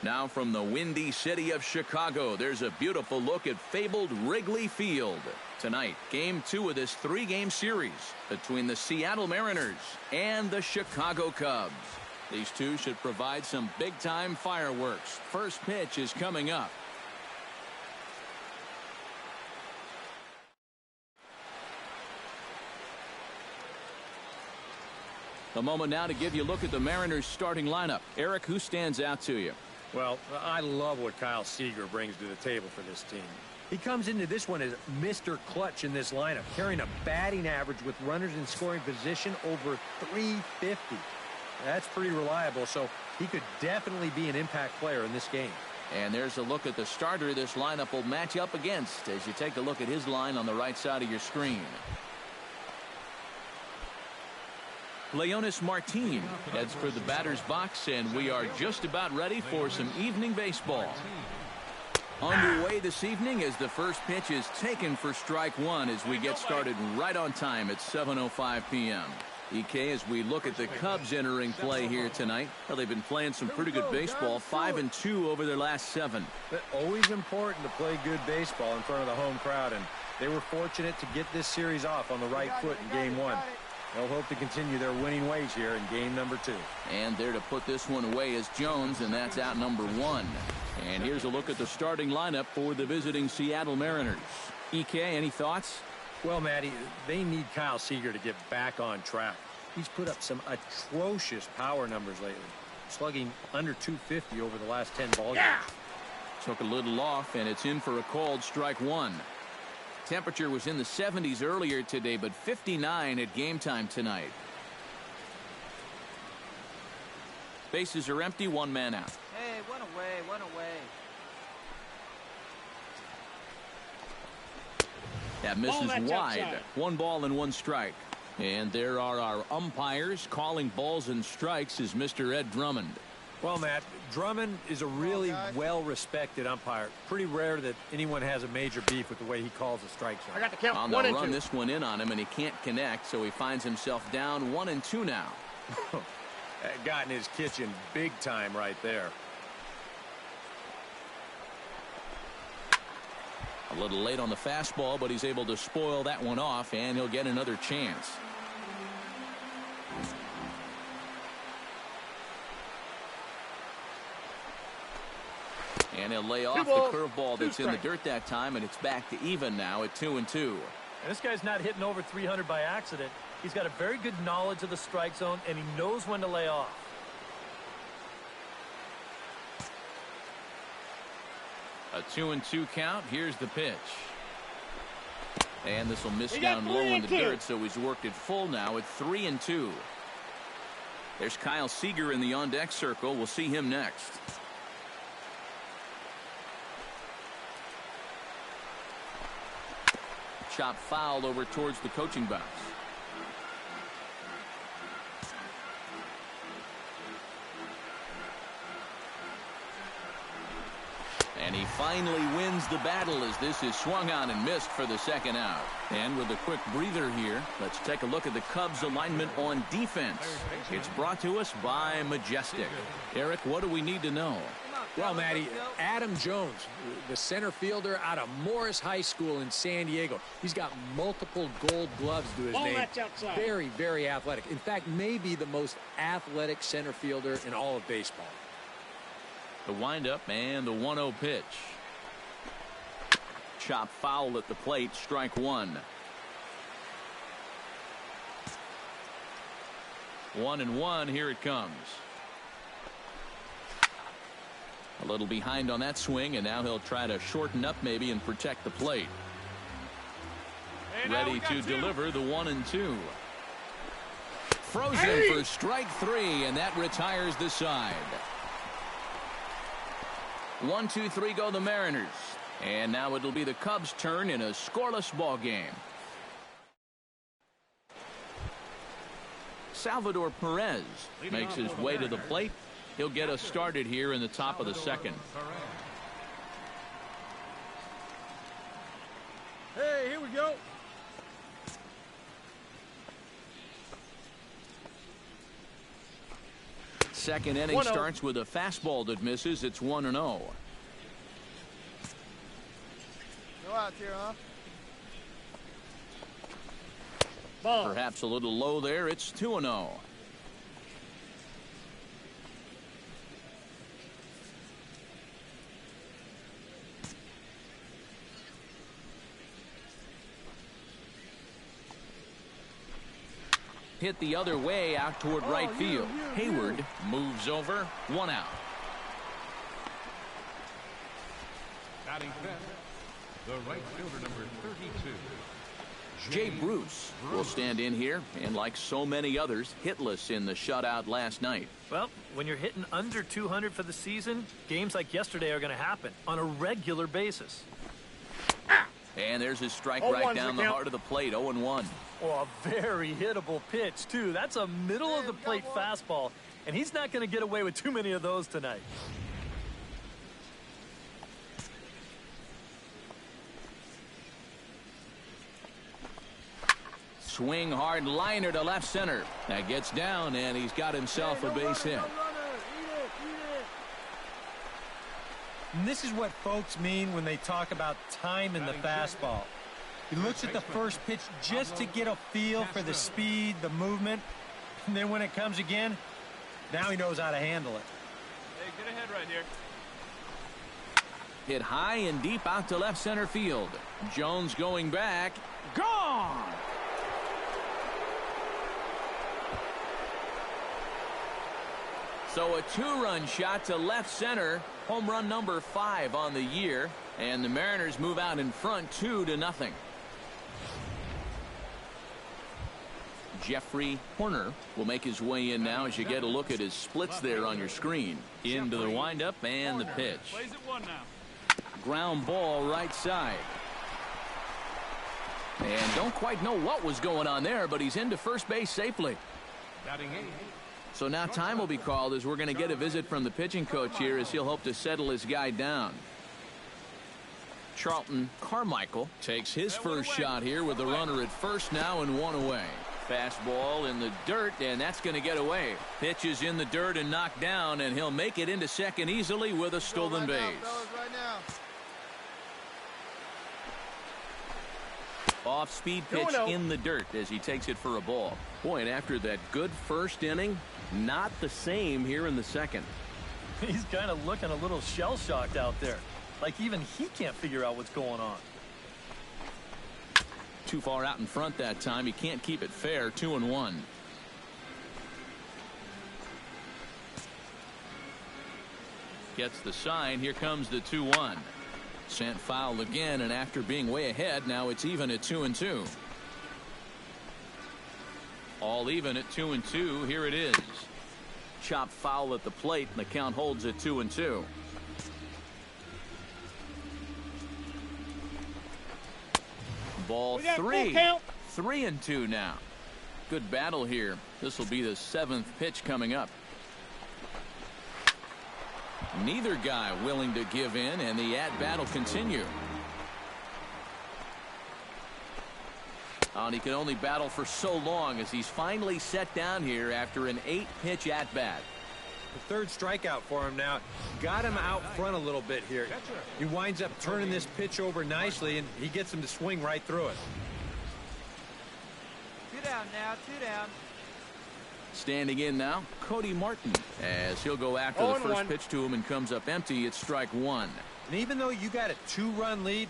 Now from the windy city of Chicago, there's a beautiful look at fabled Wrigley Field. Tonight, Game 2 of this 3-game series between the Seattle Mariners and the Chicago Cubs. These two should provide some big-time fireworks. First pitch is coming up. A moment now to give you a look at the Mariners starting lineup. Eric, who stands out to you? Well, I love what Kyle Seager brings to the table for this team. He comes into this one as Mr. Clutch in this lineup, carrying a batting average with runners in scoring position over 350. That's pretty reliable, so he could definitely be an impact player in this game. And there's a look at the starter this lineup will match up against as you take a look at his line on the right side of your screen. Leonis Martin heads for the batter's box, and we are just about ready for some evening baseball. Underway this evening as the first pitch is taken for strike one as we get started right on time at 7:05 p.m. EK, as we look at the Cubs entering play here tonight, well, they've been playing some pretty good baseball, 5-2 over their last 7. But always important to play good baseball in front of the home crowd, and they were fortunate to get this series off on the right foot in Game 1. They'll hope to continue their winning ways here in game number 2. And there to put this one away is Jones, and that's out number 1. And here's a look at the starting lineup for the visiting Seattle Mariners. EK, any thoughts? Well, Matty, they need Kyle Seager to get back on track. He's put up some atrocious power numbers lately, slugging under 250 over the last 10 ball games. Took a little off, and it's in for a called strike one. Temperature was in the 70s earlier today, but 59 at game time tonight. Bases are empty, one man out. Hey, one away, one away. That misses wide. Outside. 1 ball and 1 strike. And there are our umpires calling balls and strikes is Mr. Ed Drummond. Well, Matt, Drummond is a really well-respected umpire. Pretty rare that anyone has a major beef with the way he calls a strike zone. I got the count. On the run, this one in on him, and he can't connect, so he finds himself down 1-2 now. That got in his kitchen big time right there. A little late on the fastball, but he's able to spoil that one off, and he'll get another chance. And he'll lay off the curveball that's in the dirt that time, and it's back to even now at 2-2. And this guy's not hitting over 300 by accident. He's got a very good knowledge of the strike zone, and he knows when to lay off. A 2-2 count. Here's the pitch. And this will miss down low in the dirt, so he's worked it full now at 3-2. There's Kyle Seager in the on-deck circle. We'll see him next. Chop fouled over towards the coaching box. And he finally wins the battle as this is swung on and missed for the second out. And with a quick breather here, let's take a look at the Cubs alignment on defense. It's brought to us by Majestic. Eric, what do we need to know? Well, Matty, Adam Jones, the center fielder out of Morris High School in San Diego. He's got multiple gold gloves to his name. Very, very athletic. In fact, maybe the most athletic center fielder in all of baseball. The windup and the 1-0 pitch. Chop foul at the plate, strike one. 1-1, here it comes. A little behind on that swing, and now he'll try to shorten up maybe and protect the plate. Ready to deliver the 1-2. Frozen for strike 3, and that retires the side. 1-2-3 go the Mariners. And now it'll be the Cubs' turn in a scoreless ball game. Salvador Perez makes his way to the plate. He'll get us started here in the top of the second. Hey, here we go. second inning 1-0. starts with a fastball that misses. It's 1-0. No outs here, huh? Ball. Perhaps a little low there. It's 2-0. Hit the other way out toward right field. Hayward moves over. 1 out. Batting fifth, the right fielder, number 32. Jay Bruce will stand in here, and like so many others, hitless in the shutout last night. Well, when you're hitting under 200 for the season, games like yesterday are going to happen on a regular basis. And there's his strike 0-1's right down the the count. heart of the plate. 0-1. Oh, a very hittable pitch, too. That's a middle-of-the-plate fastball, and he's not going to get away with too many of those tonight. Swing hard liner to left center. That gets down, and he's got himself a base hit. And this is what folks mean when they talk about time in the fastball. He looks at the first pitch just to get a feel for the speed, the movement, and then when it comes again, now he knows how to handle it. Hey, get ahead right here. Hit high and deep out to left center field. Jones going back. Gone! So a 2-run shot to left center. Home run number 5 on the year. And the Mariners move out in front 2-0. Jeffrey Horner will make his way in now as you get a look at his splits there on your screen. Into the windup and the pitch. Plays at 1 now. Ground ball right side. And don't quite know what was going on there, but he's into first base safely. Batting eighth. So now time will be called as we're going to get a visit from the pitching coach here as he'll hope to settle his guy down. Charlton Carmichael takes his first shot here with the runner at first now and 1 away. Fastball in the dirt, and that's going to get away. Pitch is in the dirt and knocked down, and he'll make it into second easily with a stolen base. Right now. Off-speed pitch in the dirt as he takes it for a ball. Boy, and after that good first inning, not the same here in the second. He's kind of looking a little shell-shocked out there. Like even he can't figure out what's going on. Too far out in front that time. He can't keep it fair. 2-1. Gets the sign. Here comes the 2-1. Sent foul again, and after being way ahead, now it's even at 2-2. All even at 2-2. Here it is. Chop foul at the plate, and the count holds at 2-2. Ball 3. 3-2 now. Good battle here. This will be the 7th pitch coming up. Neither guy willing to give in, and the at-bat will continue. And he can only battle for so long as he's finally set down here after an 8-pitch at-bat. The third strikeout for him now. Got him out front a little bit here. He winds up turning this pitch over nicely, and he gets him to swing right through it. 2 down now, 2 down. Standing in now, Cody Martin, as he'll go after the first pitch to him and comes up empty. It's strike 1. And even though you got a 2-run lead,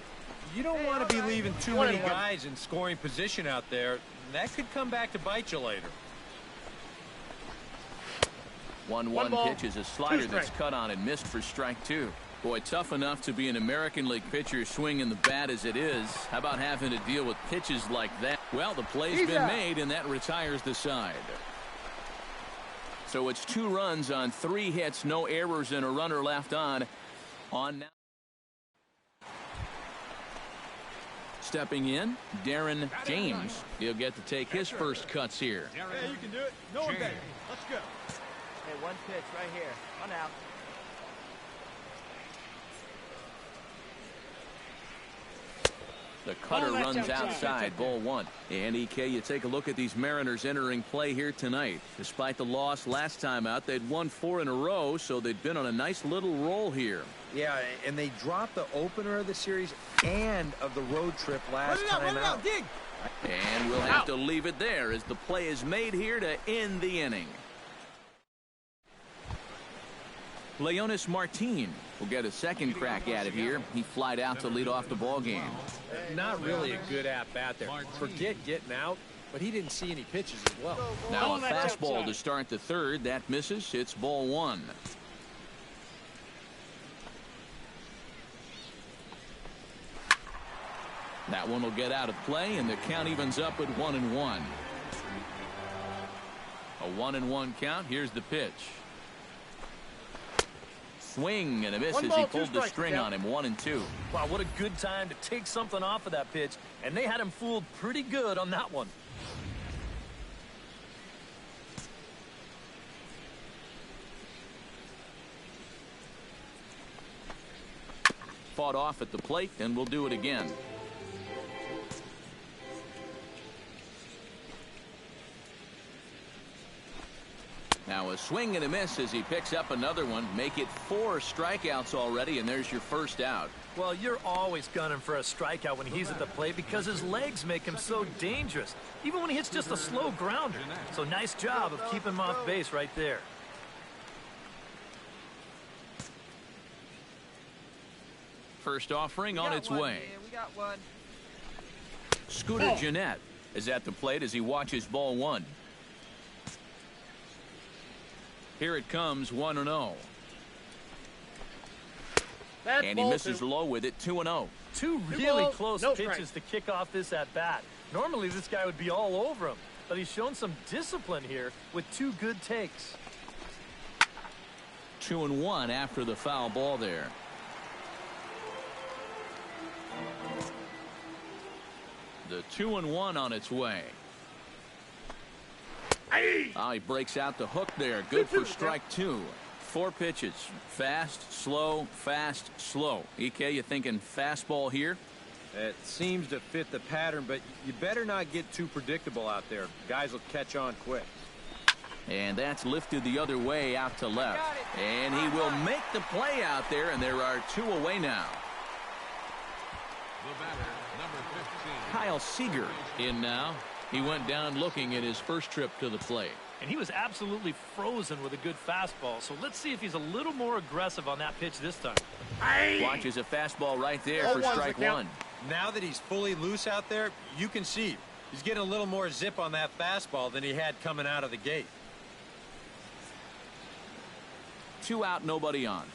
you don't want to be leaving too many guys in scoring position out there. That could come back to bite you later. 1-1 pitch is a slider that's cut on and missed for strike 2. Boy, tough enough to be an American League pitcher swinging the bat as it is. How about having to deal with pitches like that? Well, the play's been made, and that retires the side. So it's 2 runs on 3 hits, no errors, and a runner left on now. Stepping in, Darren James. He'll get to take his first cuts here. Hey, you can do it. No one better. Let's go. Hey, 1 pitch right here. 1 out. The cutter runs outside, ball one. And EK, you take a look at these Mariners entering play here tonight. Despite the loss last time out, they'd won 4 in a row, so they'd been on a nice little roll here. Yeah, and they dropped the opener of the series and of the road trip last time out. Dig. And we'll have to leave it there as the play is made here to end the inning. Leonis Martin will get a second crack at it here. He flied out to lead off the ball game. Not really a good at-bat there. Forget getting out, but he didn't see any pitches as well. Now a fastball to start the third. That misses. It's ball one. That one will get out of play, and the count evens up at 1-1. A 1-1 count. Here's the pitch. Swing and a miss as he pulled the string on him. 1-2. Wow, what a good time to take something off of that pitch, and they had him fooled pretty good on that one. Fought off at the plate, and we'll do it again. Now a swing and a miss as he picks up another one. Make it 4 strikeouts already, and there's your first out. Well, you're always gunning for a strikeout when he's at the plate because his legs make him so dangerous, even when he hits just a slow grounder. So nice job of keeping him off base right there. First offering on its way. We got one. Scooter Gennett is at the plate as he watches ball one. Here it comes, 1-0. And he misses low with it, 2-0. Two really close pitches to kick off this at-bat. Normally this guy would be all over him, but he's shown some discipline here with 2 good takes. 2-1 after the foul ball there. The 2-1 on its way. Oh, he breaks out the hook there. Good for strike 2. 4 pitches. Fast, slow, fast, slow. EK, you thinking fastball here? It seems to fit the pattern, but you better not get too predictable out there. Guys will catch on quick. And that's lifted the other way out to left. And he will make the play out there, and there are 2 away now. The batter, number 15. Kyle Seager in now. He went down looking at his first trip to the plate. And he was absolutely frozen with a good fastball. So let's see if he's a little more aggressive on that pitch this time. Watches a fastball right there for strike 1. Now that he's fully loose out there, you can see he's getting a little more zip on that fastball than he had coming out of the gate. 2 out, nobody on.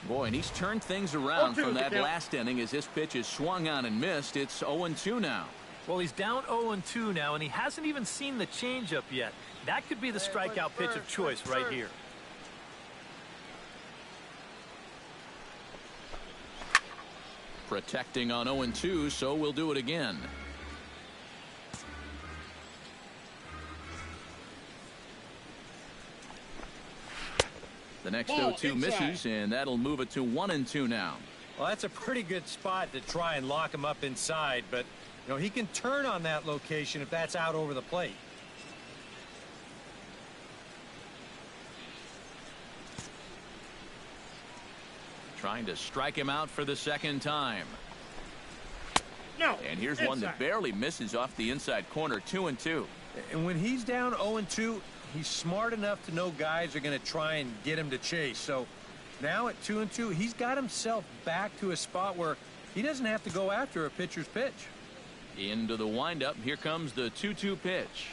Boy, and he's turned things around from that last inning as this pitch is swung on and missed. It's 0-2 now. Well, he's down 0-2 now, and he hasn't even seen the changeup yet. That could be the strikeout pitch of choice right here. Protecting on 0-2, so we'll do it again. The next 0-2 misses, and that'll move it to 1-2 now. Well, that's a pretty good spot to try and lock him up inside, but you know he can turn on that location if that's out over the plate. Trying to strike him out for the second time. No. And here's one that barely misses off the inside corner. 2-2. And when he's down 0-2, he's smart enough to know guys are going to try and get him to chase. So now at 2-2, he's got himself back to a spot where he doesn't have to go after a pitcher's pitch. Into the windup. Here comes the 2-2 pitch.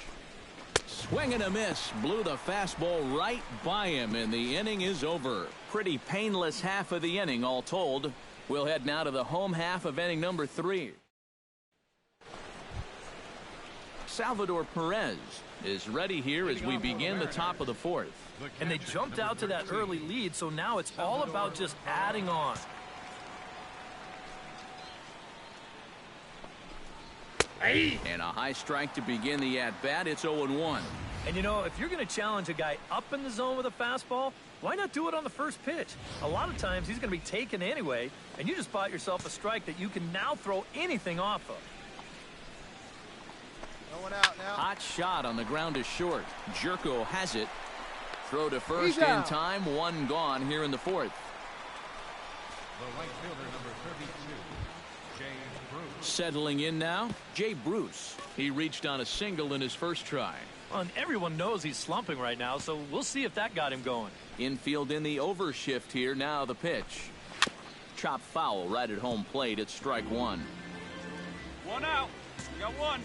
Swing and a miss. Blew the fastball right by him, and the inning is over. Pretty painless half of the inning, all told. We'll head now to the home half of inning number 3. Salvador Perez is ready here as we begin the top of the 4th. And they jumped out to that early lead, so now it's all about just adding on. And a high strike to begin the at-bat. It's 0-1. And, you know, if you're going to challenge a guy up in the zone with a fastball, Why not do it on the first pitch? A lot of times he's going to be taken anyway, and you just bought yourself a strike that you can now throw anything off of. No one out now. Hot shot on the ground is short. Jerko has it. Throw to first He's in out. time. One gone here in the fourth. The right fielder, number 32, Jay Bruce. Settling in now, Jay Bruce. He reached on a single in his first try. And everyone knows he's slumping right now, so we'll see if that got him going. Infield in the overshift here. Now the pitch. Chop foul right at home plate. It's strike one. One out. We got one.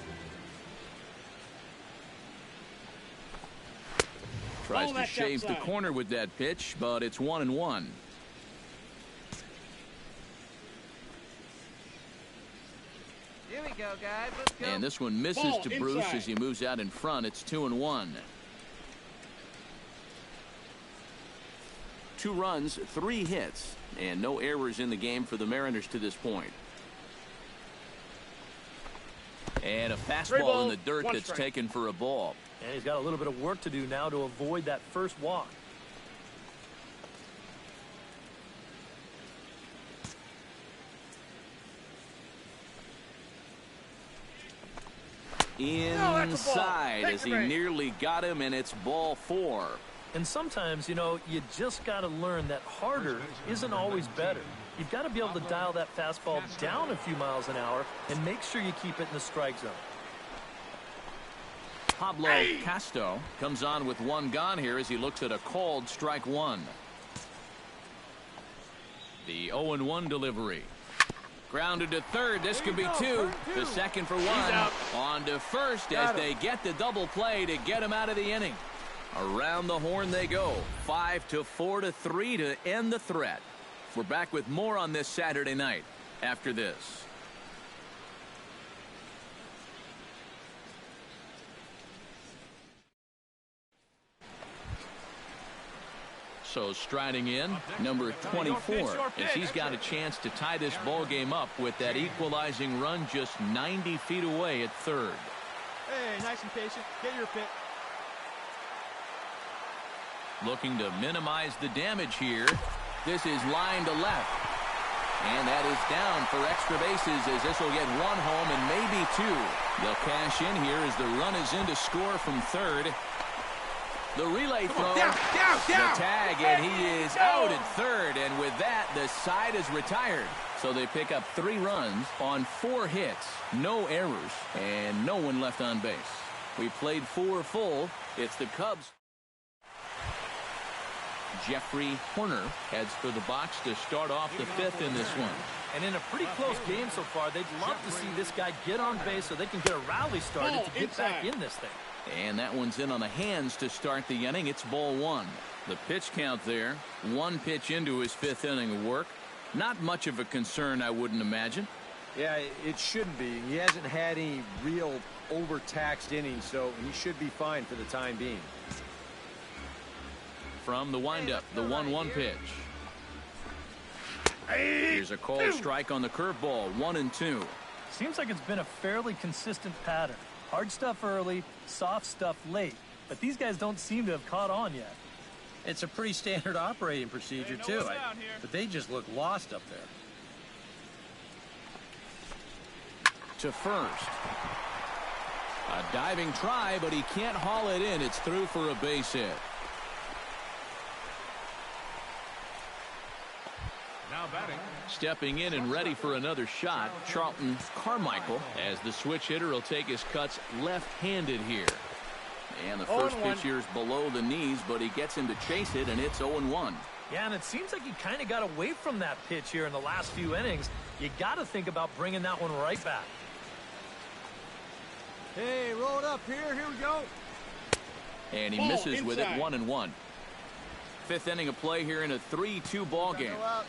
Tries Ball to left shave the outside. corner with that pitch, but it's 1-1. Here we go, guys. Let's go. And this one misses Ball to Bruce inside. as he moves out in front. It's 2-1. 2 runs, 3 hits, and no errors in the game for the Mariners to this point. And a fastball in the dirt one that's strike. taken for a ball. And he's got a little bit of work to do now to avoid that first walk. Inside Take as the he bait. nearly got him, and it's ball 4. And sometimes, you know, you just got to learn that harder isn't always better. You've got to be able to dial that fastball down a few miles an hour and make sure you keep it in the strike zone. Pablo Castro comes on with 1 gone here as he looks at a called strike 1. The 0-1 delivery. Grounded to third. This could be 2. The second for 1. On to first as they get the double play to get him out of the inning. Around the horn they go. 5-4 to 3 to end the threat. We're back with more on this Saturday night after this. So striding in, number 24, as he's got a chance to tie this ball game up with that equalizing run just 90 feet away at third. Hey, nice and patient. Get your pick. Looking to minimize the damage here. This is line to left. And that is down for extra bases as this will get 1 home and maybe 2. They'll cash in here as the run is in to score from third. The relay throw, Down. the tag, and he is out at third. And with that, the side is retired. So they pick up 3 runs on 4 hits, no errors, and no one left on base. We played 4 full. It's the Cubs. Jeffrey Horner heads for the box to start off the 5th in this one. And in a pretty close game so far, they'd love to see this guy get on base so they can get a rally started to get back in this thing. And that one's in on the hands to start the inning. It's ball 1. The pitch count there. 1 pitch into his 5th inning of work. Not much of a concern, I wouldn't imagine. Yeah, it shouldn't be. He hasn't had any real overtaxed innings, so he should be fine for the time being. From the windup, the 1-1 pitch. Here's a called strike on the curveball. 1-2. Seems like it's been a fairly consistent pattern. Hard stuff early, soft stuff late. But these guys don't seem to have caught on yet. It's a pretty standard operating procedure, too. But they just look lost up there. To first. A diving try, but he can't haul it in. It's through for a base hit. Now batting, Stepping in and ready for another shot, Charlton Carmichael, as the switch hitter will take his cuts left-handed here. And the first 0-1. pitch here is below the knees, but he gets him to chase it, and it's 0-1. Yeah, and it seems like he kind of got away from that pitch here in the last few innings. You got to think about bringing that one right back. Hey, roll it up here. Here we go. And he Ball misses with it. inside. 1-1. 5th inning of play here in a 3-2 ball game. Go out.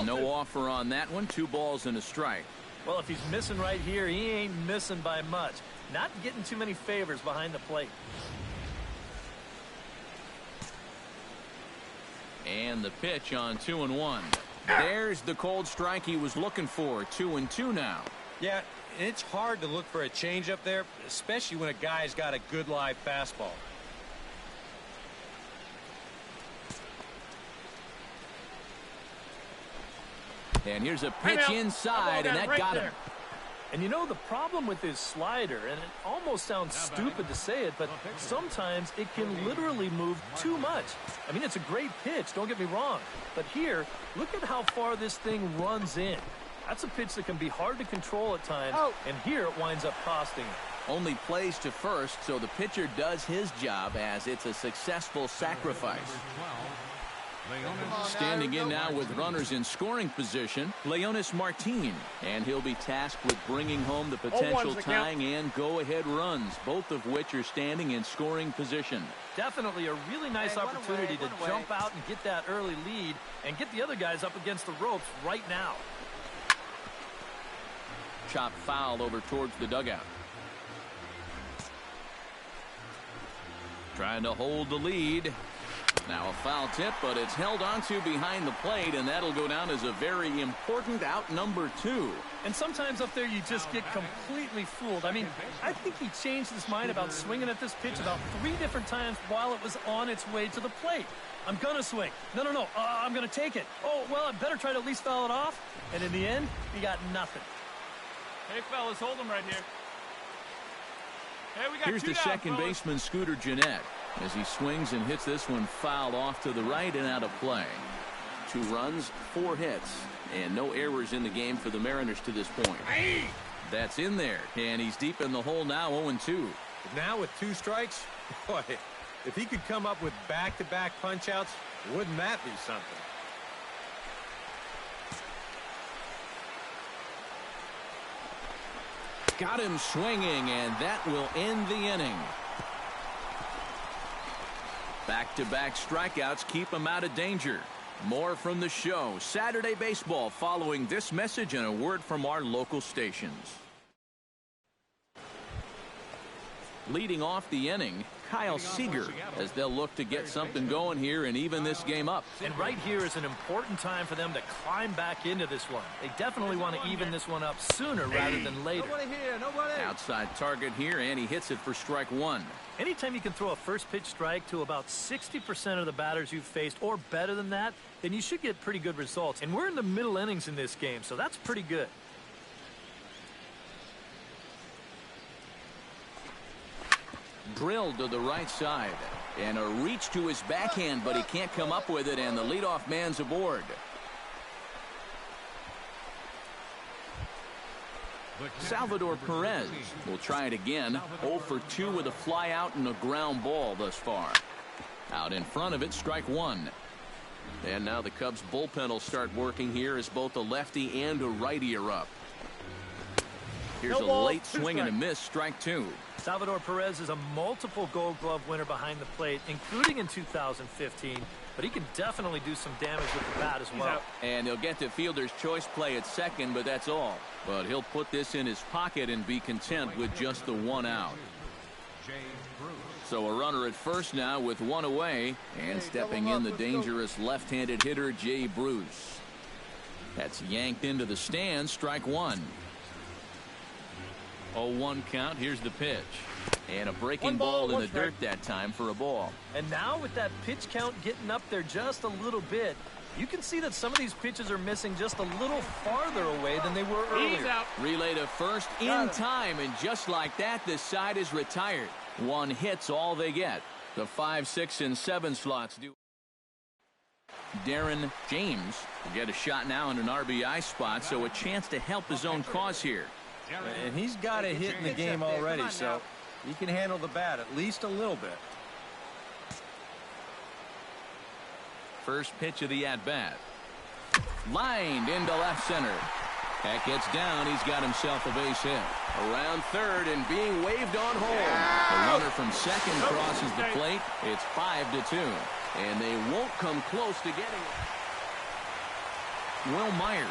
No offer on that one. 2 balls and a strike. Well, if he's missing right here, he ain't missing by much. Not getting too many favors behind the plate. And the pitch on 2-1. There's the cold strike he was looking for. 2-2 now. Yeah, it's hard to look for a changeup there, especially when a guy's got a good live fastball. And here's a pitch inside, and that got him. And you know, the problem with his slider, and it almost sounds stupid to say it, but sometimes it can literally move too much. I mean, it's a great pitch, don't get me wrong. But here, look at how far this thing runs in. That's a pitch that can be hard to control at times, and here it winds up costing him. Only plays to first, so the pitcher does his job as it's a successful sacrifice. Standing in now with runners in scoring position, Leonis Martin, and he'll be tasked with bringing home the potential tying and go-ahead runs, both of which are standing in scoring position. Definitely a really nice opportunity to jump out and get that early lead and get the other guys up against the ropes right now. Chop foul over towards the dugout. Trying to hold the lead. Now a foul tip, but it's held onto behind the plate, and that'll go down as a very important out number 2. And sometimes up there you just get completely fooled. I mean, I think he changed his mind about swinging at this pitch about 3 different times while it was on its way to the plate. I'm going to swing. No. I'm going to take it. Oh, well, I better try to at least foul it off. And in the end, he got nothing. Hey, fellas, hold him right here. Hey, we got Here's the second baseman, Scooter Gennett, as he swings and hits this one foul off to the right and out of play. 2 runs, 4 hits, and no errors in the game for the Mariners to this point. That's in there, and he's deep in the hole now, 0-2. Now with 2 strikes, boy, if he could come up with back-to-back punch-outs, wouldn't that be something? Got him swinging, and that will end the inning. Back-to-back strikeouts keep him out of danger. More from the show. Saturday Baseball following this message and a word from our local stations. Leading off the inning, Kyle Seager, as they'll look to get something going here and even this game up. And right here is an important time for them to climb back into this one. They definitely want to even this one up sooner rather than later. Nobody here, nobody. Outside target here, and he hits it for strike 1. Anytime you can throw a first pitch strike to about 60% of the batters you've faced or better than that, then you should get pretty good results. And we're in the middle innings in this game, so that's pretty good. Drilled to the right side, and a reach to his backhand, but he can't come up with it, and the leadoff man's aboard. Salvador Perez will try it again. 0 for 2 with a fly out and a ground ball thus far. Out in front of it, strike 1. And now the Cubs bullpen will start working here as both a lefty and a righty are up. Here's a late swing and a miss, strike 2. Salvador Perez is a multiple Gold Glove winner behind the plate, including in 2015, but he can definitely do some damage with the bat as well. And he'll get to fielder's choice play at second, but that's all. But he'll put this in his pocket and be content with just the 1 out. So a runner at first now with 1 away, and stepping in the dangerous left-handed hitter Jay Bruce. That's yanked into the stands, strike 1. 0-1 count. Here's the pitch, and a breaking ball in the dirt that time for a ball. And now with that pitch count getting up there just a little bit, you can see that some of these pitches are missing just a little farther away than they were earlier. Relay to first in time, and just like that, this side is retired. 1 hit's all they get. The 5, 6, and 7 slots do. Darren James will get a shot now in an RBI spot, so a chance to help his own cause here. And he's got a hit in the game already, so he can handle the bat at least a little bit. First pitch of the at-bat. Lined into left center. That gets down. He's got himself a base hit. Around third and being waved on home. The runner from second crosses the plate. It's 5-2. And they won't come close to getting it. Will Myers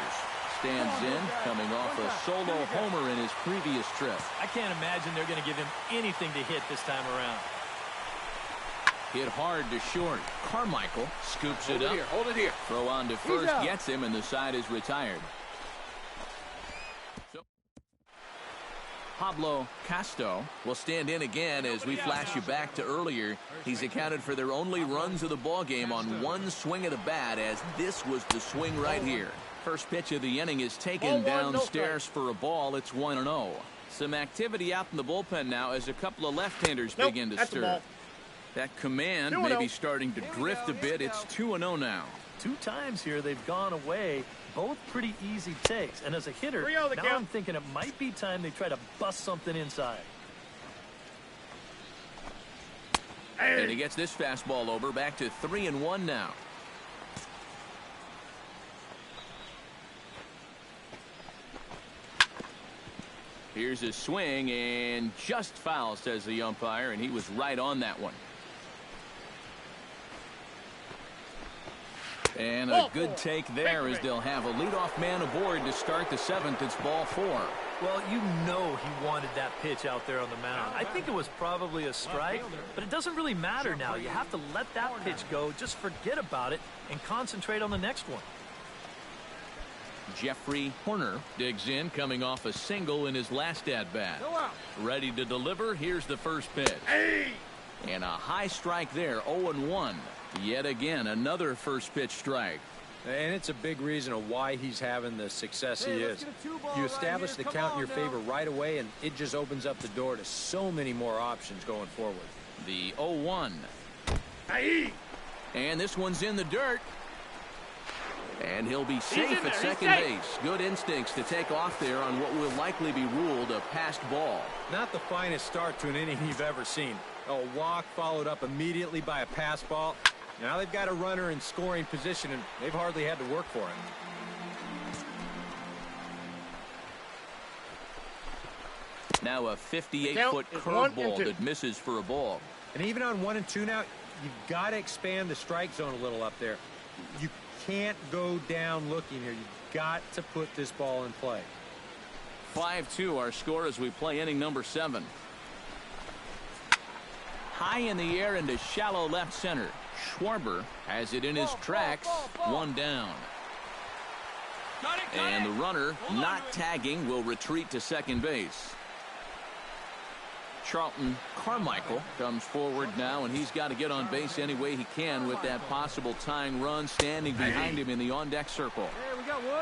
stands in, coming off a solo homer in his previous trip. I can't imagine they're going to give him anything to hit this time around. Hit hard to short. Carmichael scoops it up. Hold it here. Throw on to first gets him, and the side is retired. Pablo Casto will stand in again as we flash you back to earlier. He's accounted for their only runs of the ball game on one swing of the bat, as this was the swing right here. First pitch of the inning is taken downstairs for a ball. It's 1-0. Some activity out in the bullpen now as a couple of left-handers begin to stir. That command may be starting to drift a bit. It's 2-0 now. 2 times here they've gone away. Both pretty easy takes. And as a hitter, now I'm thinking it might be time they try to bust something inside. And he gets this fastball over. Back to 3-1 now. Here's a swing and just foul, says the umpire, and he was right on that one. And a good take there as they'll have a leadoff man aboard to start the 7th. It's ball 4. Well, you know he wanted that pitch out there on the mound. I think it was probably a strike, but it doesn't really matter now. You have to let that pitch go, just forget about it, and concentrate on the next one. Jeffrey Horner digs in, coming off a single in his last at-bat. Ready to deliver. Here's the first pitch. And a high strike there, 0-1. Yet again, another first pitch strike. And it's a big reason of why he's having the success he is. You establish the count in your favor right away, and it just opens up the door to so many more options going forward. The 0-1. And this one's in the dirt. And he'll be safe at second base. Good instincts to take off there on what will likely be ruled a passed ball. Not the finest start to an inning you've ever seen. A walk followed up immediately by a pass ball. Now they've got a runner in scoring position, and they've hardly had to work for him. Now a 58-foot curveball that misses for a ball. And even on 1-2 now, you've got to expand the strike zone a little up there. You can't go down looking here. You've got to put this ball in play. 5-2 our score as we play inning number 7. High in the air into shallow left center. Schwarber has it in his tracks. One down. And the runner not tagging will retreat to second base. Charlton Carmichael comes forward now, and he's got to get on base any way he can with that possible tying run standing behind him in the on-deck circle.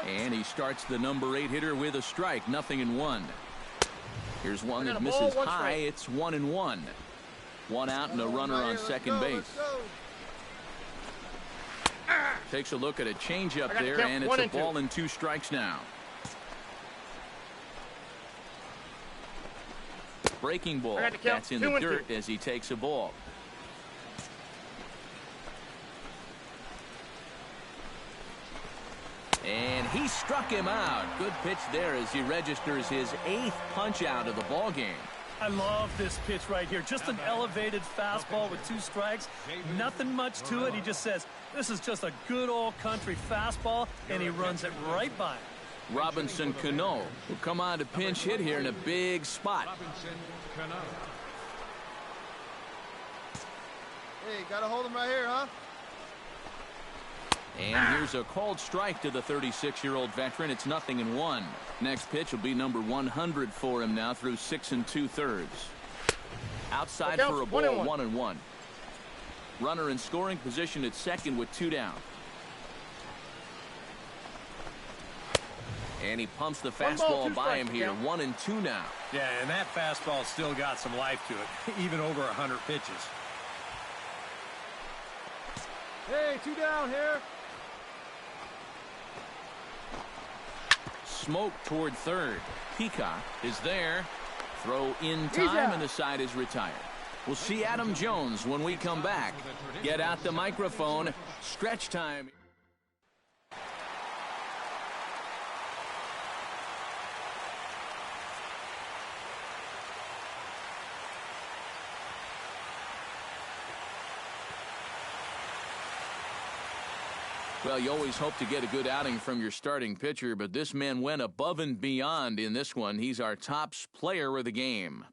And he starts the number 8 hitter with a strike. 0-1. Here's one that misses high. It's 1-1. One out and a runner on second base. Takes a look at a changeup there, and it's a ball and 2 strikes now. Breaking ball. That's in the dirt as he takes a ball. And he struck him out. Good pitch there as he registers his 8th punch out of the ball game. I love this pitch right here. Just an elevated fastball with 2 strikes. Nothing much to it. He just says, this is just a good old country fastball, and he runs it right by him. Robinson Cano will come on to pinch hit here in a big spot. Hey, gotta hold him right here, huh? And here's a called strike to the 36-year-old veteran. It's 0-1. Next pitch will be number 100 for him now through 6 2/3. Outside for a ball, 1-1. Runner in scoring position at second with 2 down. And he pumps the fastball by him here. 1-2 now. Yeah, and that fastball still got some life to it, even over 100 pitches. Hey, 2 down here. Smoke toward third. Peacock is there. Throw in time, and the side is retired. We'll see Adam Jones when we come back. Get out the microphone. Stretch time. Well, you always hope to get a good outing from your starting pitcher, but this man went above and beyond in this one. He's our top player of the game.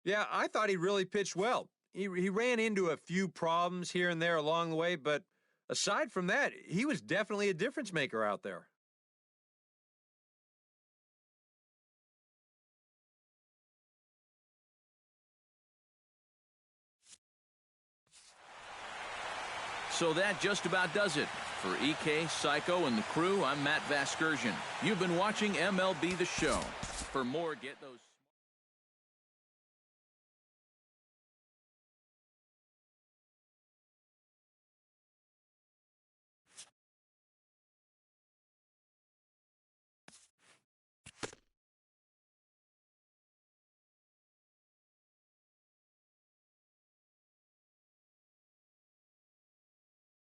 Yeah, I thought he really pitched well. He ran into a few problems here and there along the way, but aside from that, he was definitely a difference maker out there. So that just about does it. For EK, Psycho, and the crew, I'm Matt Vasgersian. You've been watching MLB The Show. For more, get those...